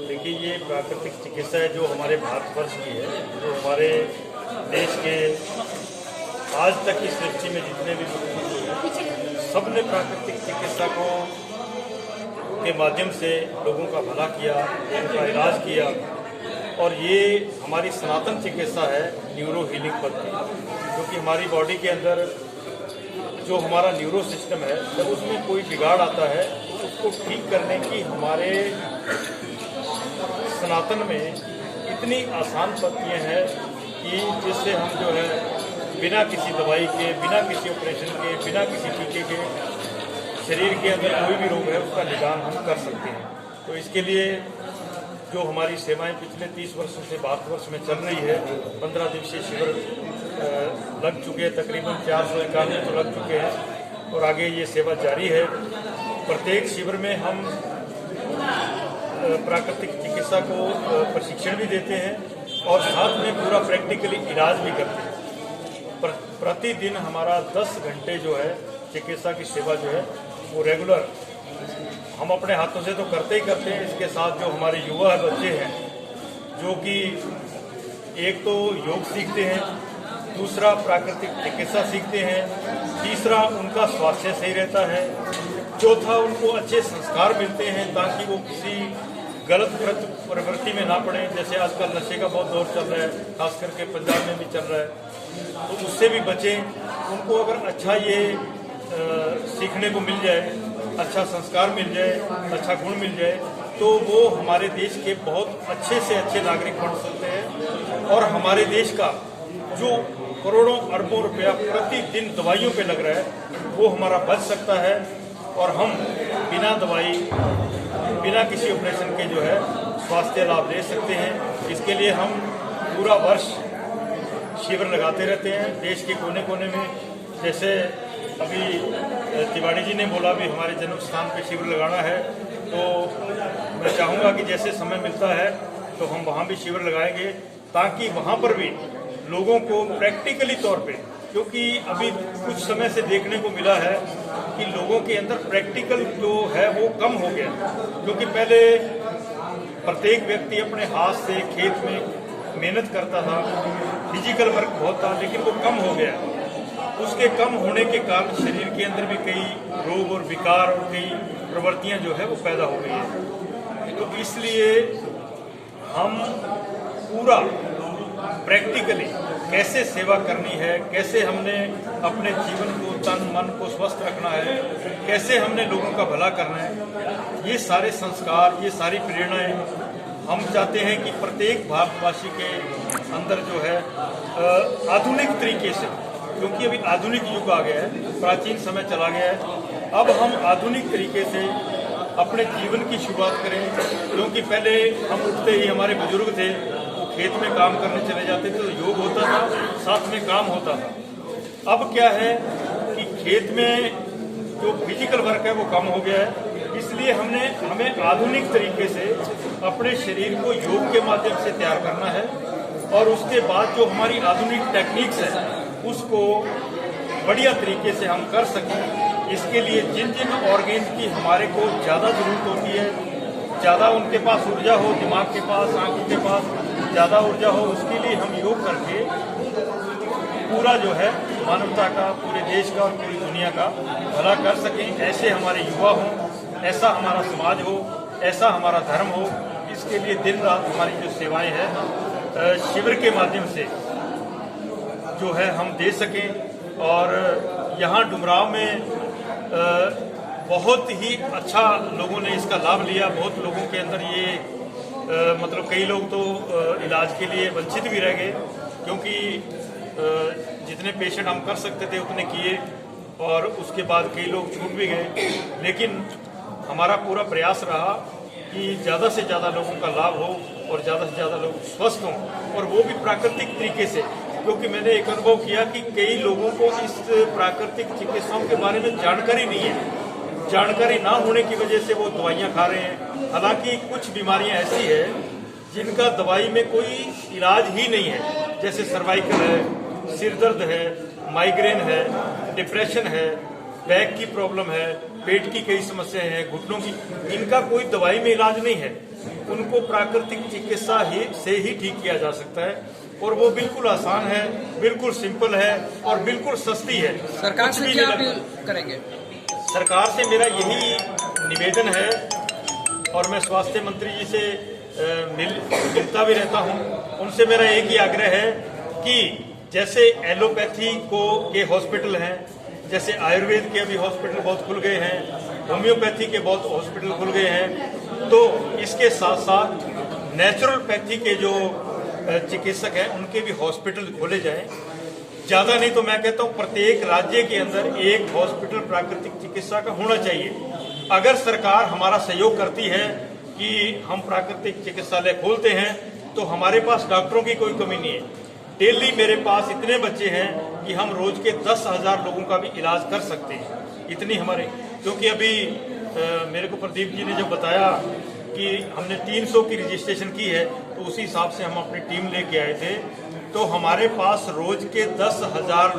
देखिए, ये प्राकृतिक चिकित्सा है जो हमारे भारतवर्ष की है, जो हमारे देश के आज तक की सृष्टि में जितने भी लोग सबने प्राकृतिक चिकित्सा को के माध्यम से लोगों का भला किया, उनका इलाज किया। और ये हमारी सनातन चिकित्सा है न्यूरो हीलिंग पद्धति, क्योंकि हमारी बॉडी के अंदर जो हमारा न्यूरो सिस्टम है, जब उसमें कोई बिगाड़ आता है तो उसको ठीक करने की हमारे सनातन में इतनी आसान पद्धतियाँ हैं कि जिससे हम जो है बिना किसी दवाई के, बिना किसी ऑपरेशन के, बिना किसी टीके के शरीर के अंदर कोई भी रोग है उसका निदान हम कर सकते हैं। तो इसके लिए जो हमारी सेवाएं पिछले 30 वर्षों से भारतवर्ष में चल रही है, 15 दिवसीय शिविर लग चुके हैं, तकरीबन 491 तो लग चुके हैं और आगे ये सेवा जारी है। प्रत्येक शिविर में हम प्राकृतिक चिकित्सा को प्रशिक्षण भी देते हैं और साथ में पूरा प्रैक्टिकली इलाज भी करते हैं। प्रतिदिन हमारा 10 घंटे जो है चिकित्सा की सेवा जो है वो रेगुलर हम अपने हाथों से तो करते ही करते हैं। इसके साथ जो हमारे युवा बच्चे हैं जो कि एक तो योग सीखते हैं, दूसरा प्राकृतिक चिकित्सा सीखते हैं, तीसरा उनका स्वास्थ्य सही रहता है, चौथा उनको अच्छे संस्कार मिलते हैं ताकि वो किसी गलत प्रवृत्ति में ना पड़े। जैसे आजकल नशे का बहुत दौर चल रहा है, खास करके पंजाब में भी चल रहा है, तो उससे भी बचें। उनको अगर अच्छा ये सीखने को मिल जाए, अच्छा संस्कार मिल जाए, अच्छा गुण मिल जाए, तो वो हमारे देश के बहुत अच्छे से अच्छे नागरिक बन सकते हैं। और हमारे देश का जो करोड़ों अरबों रुपया प्रतिदिन दवाइयों पे लग रहा है वो हमारा बच सकता है और हम बिना दवाई, बिना किसी ऑपरेशन के जो है स्वास्थ्य लाभ ले सकते हैं। इसके लिए हम पूरा वर्ष शिविर लगाते रहते हैं देश के कोने कोने में। जैसे अभी तिवारी जी ने बोला भी हमारे जन्म स्थान पे शिविर लगाना है, तो मैं चाहूँगा कि जैसे समय मिलता है तो हम वहाँ भी शिविर लगाएंगे ताकि वहाँ पर भी लोगों को प्रैक्टिकली तौर पे, क्योंकि अभी कुछ समय से देखने को मिला है कि लोगों के अंदर प्रैक्टिकल जो है वो कम हो गया। क्योंकि पहले प्रत्येक व्यक्ति अपने हाथ से खेत में मेहनत करता था, फिजिकल वर्क बहुत था, लेकिन वो कम हो गया। उसके कम होने के कारण शरीर के अंदर भी कई रोग और विकार और कई प्रवृत्तियां जो है वो पैदा हो गई है। तो इसलिए हम पूरा प्रैक्टिकली कैसे सेवा करनी है, कैसे हमने अपने जीवन को, तन मन को स्वस्थ रखना है, कैसे हमने लोगों का भला करना है, ये सारे संस्कार, ये सारी प्रेरणाएं हम चाहते हैं कि प्रत्येक भारतवासी के अंदर जो है आधुनिक तरीके से, क्योंकि अभी आधुनिक युग आ गया है, प्राचीन समय चला गया है, अब हम आधुनिक तरीके से अपने जीवन की शुरुआत करें। क्योंकि पहले हम उठते ही हमारे बुजुर्ग थे, वो खेत में काम करने चले जाते थे, तो योग होता था, साथ में काम होता था। अब क्या है कि खेत में जो फिजिकल वर्क है वो कम हो गया है, इसलिए हमें आधुनिक तरीके से अपने शरीर को योग के माध्यम से तैयार करना है और उसके बाद जो हमारी आधुनिक टेक्निक्स है उसको बढ़िया तरीके से हम कर सकें। इसके लिए जिन जिन ऑर्गेन्स की हमारे को ज़्यादा जरूरत होती है, ज़्यादा उनके पास ऊर्जा हो, दिमाग के पास, आंखों के पास ज़्यादा ऊर्जा हो, उसके लिए हम योग करके पूरा जो है मानवता का, पूरे देश का और पूरी दुनिया का भला कर सकें। ऐसे हमारे युवा हों, ऐसा हमारा समाज हो, ऐसा हमारा धर्म हो। इसके लिए दिन रात हमारी जो सेवाएं हैं शिविर के माध्यम से जो है हम दे सकें। और यहाँ डुमराव में बहुत ही अच्छा लोगों ने इसका लाभ लिया। बहुत लोगों के अंदर ये मतलब कई लोग तो इलाज के लिए वंचित भी रह गए, क्योंकि जितने पेशेंट हम कर सकते थे उतने किए और उसके बाद कई लोग छूट भी गए। लेकिन हमारा पूरा प्रयास रहा कि ज़्यादा से ज़्यादा लोगों का लाभ हो और ज़्यादा से ज़्यादा लोग स्वस्थ हों, और वो भी प्राकृतिक तरीके से। क्योंकि मैंने एक अनुभव किया कि कई लोगों को इस प्राकृतिक चिकित्साओं के बारे में जानकारी नहीं है। जानकारी ना होने की वजह से वो दवाइयाँ खा रहे हैं। हालांकि कुछ बीमारियाँ ऐसी है जिनका दवाई में कोई इलाज ही नहीं है, जैसे सर्वाइकल है, सिर दर्द है, माइग्रेन है, डिप्रेशन है, बैक की प्रॉब्लम है, पेट की कई समस्याएं हैं, घुटनों की, इनका कोई दवाई में इलाज नहीं है। उनको प्राकृतिक चिकित्सा से ही ठीक किया जा सकता है, और वो बिल्कुल आसान है, बिल्कुल सिंपल है और बिल्कुल सस्ती है। सरकार से क्या अपील करेंगे? सरकार से मेरा यही निवेदन है, और मैं स्वास्थ्य मंत्री जी से मिलता भी रहता हूं, उनसे मेरा एक ही आग्रह है कि जैसे एलोपैथी के हॉस्पिटल हैं, जैसे आयुर्वेद के अभी हॉस्पिटल बहुत खुल गए हैं, होम्योपैथी के बहुत हॉस्पिटल खुल गए हैं, तो इसके साथ साथ नेचुरलपैथी के जो चिकित्सक हैं उनके भी हॉस्पिटल खोले जाएं। ज़्यादा नहीं तो मैं कहता हूं प्रत्येक राज्य के अंदर एक हॉस्पिटल प्राकृतिक चिकित्सा का होना चाहिए। अगर सरकार हमारा सहयोग करती है कि हम प्राकृतिक चिकित्सालय खोलते हैं तो हमारे पास डॉक्टरों की कोई कमी नहीं है। डेली मेरे पास इतने बच्चे हैं कि हम रोज के 10,000 लोगों का भी इलाज कर सकते हैं, इतनी हमारे, क्योंकि अभी मेरे को प्रदीप जी ने जो बताया कि हमने 300 की रजिस्ट्रेशन की है, तो उसी हिसाब से हम अपनी टीम लेके आए थे, तो हमारे पास रोज के 10,000